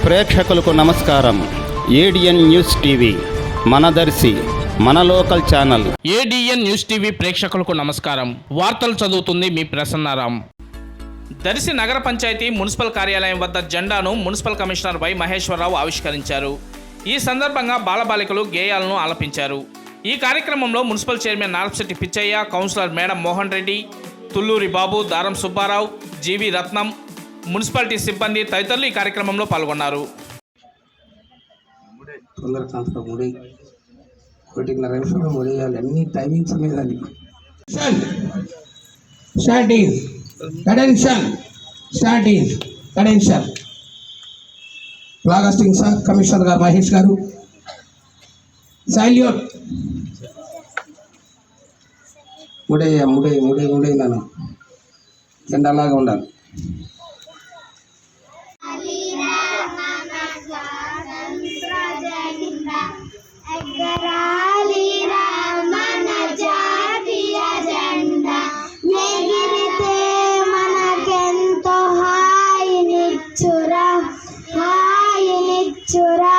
ప్రేక్షకులకు నమస్కారం. ADN news TV మనదర్శి మన local channel. ADN news TV ప్రేక్షకులకు నమస్కారం. వార్తలు చదువుతుంది మీ ప్రసన్నారాం. దర్శి నగర పంచాయతీ మున్సిపల్ కార్యాలయం వద్ద జెండాను మున్సిపల్ కమిషనర్ వై మహేశ్వరరావు ఆవిష్కరించారు. ఈ సందర్భంగా బాలబాలికలు గేయాలను ఆలపించారు. ఈ కార్యక్రమంలో municipal chairman Narapasetti Pichaiah, councillor Medam Mohan Reddy, Tulluri Babu, Daram Subbarao, జీవి రత్నం, మున్సిపాలిటీ సిబ్బంది తదితరులు ఈ కార్యక్రమంలో పాల్గొన్నారు. ఫ్లాగ్ హాస్టింగ్ సార్, కమిషనర్ గారు మహేష్ గారు. సాల్యూట్. ముడే నాన్న జెండాలాగా ఉండాలి. హాయినిచ్చురా